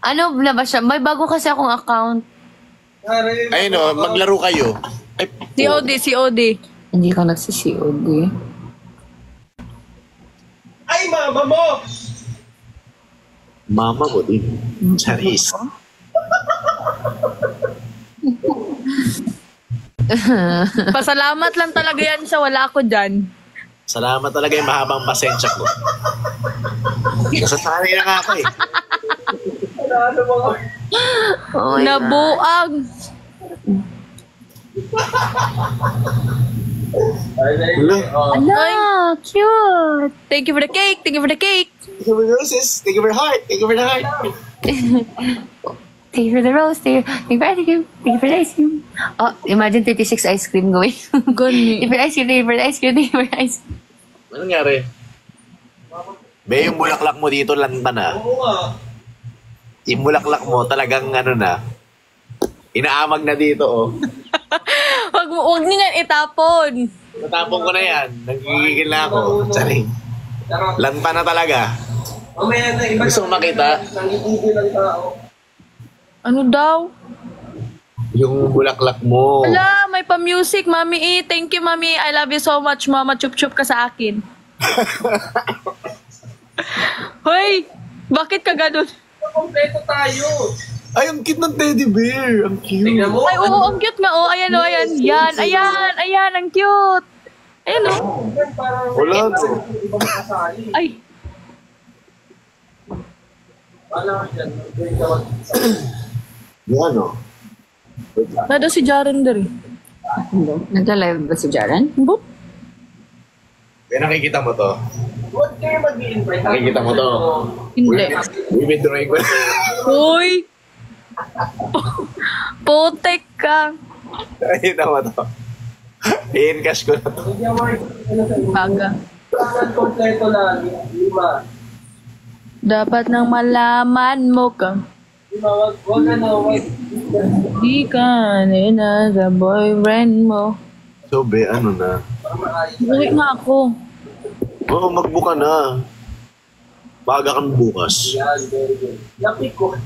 Ano na ba siya? May bago kasi akong account. Ayun o, maglaro kayo. Ay, COD, COD. Hindi ka nagsisi-COD. Ay, mama mo! mama mo din. Charis. Pasalamat lang talaga yan siya. Wala ako dyan. Salamat talaga yung mahabang pasensya ko. Nasasanay na nga ako eh. Oh my God. Nabuang. Hello. Ala, cute. Thank you for the cake. Thank you for the cake. Thank you for the roses. Thank you for the heart. Thank you for the heart. Thank you for the rose. Thank you for the ice cream. Thank you for the ice cream. Oh, imagine 36 ice cream going. Gani. Thank you for the ice cream. Thank you for the ice cream. Thank you for the ice cream. Ano nangyari? Be, yung bulaklak mo dito lanta na. Oo nga. Yung bulaklak mo talagang ano na. Inaamag na dito oh. Wag niyo yan itapon. Natapon ko na yan. Nagigigil na ako. Charing. Lanta na talaga. Mamaya na iba. Gusto mo makita? Nangitindi lang tao. Ano daw? Yung bulaklak mo. Wala, may pa-music. Mami E, thank you, Mami. I love you so much, Mama. Chup-chup ka sa akin. Hoy, bakit ka ganun? Kompleto tayo. Ay, ang cute ng teddy bear. Ang cute. Tingnan mo. Ay, oo, ang cute nga. Oh, ayan, oh, ayan. Yan, ayan, ayan, ang cute. Ayan, oh. Parang Wala. iba makasali. Ay, Wala ka dyan. Yung ano? nado si Jaren der. Nagla-live ba si Jaren? Boop. Kaya nakikita mo to. Huwag kayo mag-i-invite. Nakikita mo to. Hindi. Withdrawing ko. Uy! Putek ka. Nakikita mo to. I-encash ko na to. Hindi mo ano sa inyo. Baga. Kailangan kompleto lagi. Lima. Dapat nang malaman mo ka. Lima, wag ano, wag. Di ka na sa boyfriend mo. So, be, ano na? Para maayos. Uwi nga ako. Oo, magbuka na. Baga kami bukas. Yan, very good. Lapik ko.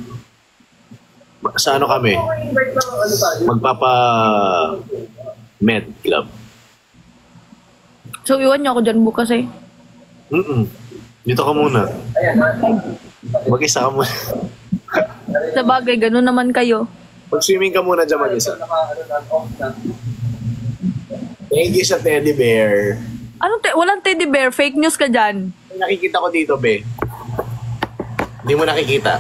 Sa ano kami? Invite lang ano tayo. Magpapa med club. So, iwan niyo ako dyan bukas eh. Dito ka muna. Ayan, Mag-isa ka muna. Sa bagay, ganun naman kayo. Mag-swimming ka muna dyan mag-isa. ano na, off na. Thank you sa teddy bear. Walang teddy bear, fake news ka dyan. Nakikita ko dito, be. Hindi mo nakikita.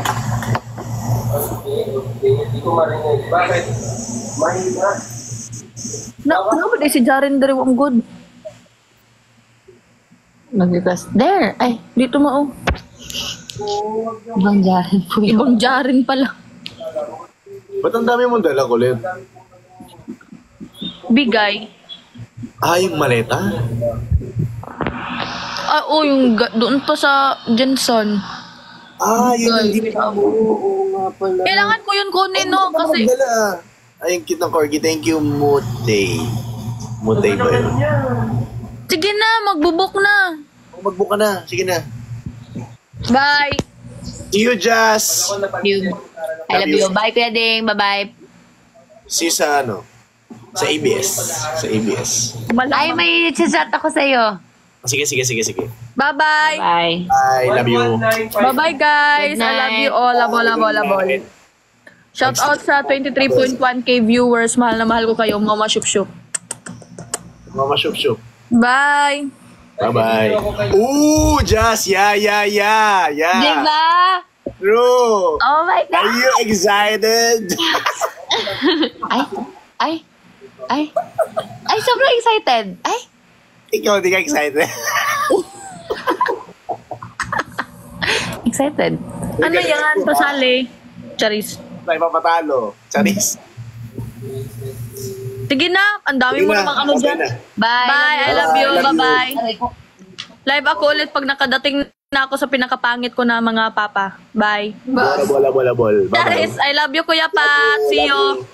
Hindi ko marinig. Bakit? Mahina. Ano ba si Jaren der ang good? Mag-request. There! Ay, Dito mo, oh. ibang Jaren po yun. Ibang Jaren pala. Ba't ang dami mong dala, kulit? Bigay. Ah, yung maleta? Ah, oh, doon pa sa Jensen. Ah, yun Guys, hindi pa mo. Oo nga pala. Kailangan ko yun kunin, no? Kasi, Magdala. Ay, yung cute ng corgi. Thank you, Mutay. Mutay ba yun? sige na, magbubok na. Oh, magbuka na. Sige na. Bye. See you, Jazz. You. I love you. Bye, Kuya Ding. Bye-bye. See you sa ano? Sa ABS. Sa ABS. Ay, may chat ako sa'yo. Sige. Bye-bye. Bye. I love you. Bye-bye, guys. Good I love night. you all. Labo. Shout out sa 23.1k viewers. Mahal na mahal ko kayo. Mama Shup-Shup. Mama Shup. Bye. Bye-bye. Ooh, Jazz. Yeah. Diba? True. Oh my Are God! you excited? Ay, sobrang excited. Ay, Ikaw, di ka excited? excited. Ano yan? Pasali. Charis. Tayo papatalo. Charis. Sige na. Ang dami mo namang ano Okay dyan. na. Bye. Bye. I love you. I love you. Bye-bye. Live ako ulit pag nakadating na ako sa pinakapangit ko na mga papa. Bye. Bola. Bye-bye. Charis, I love you, Kuya Pat. See you.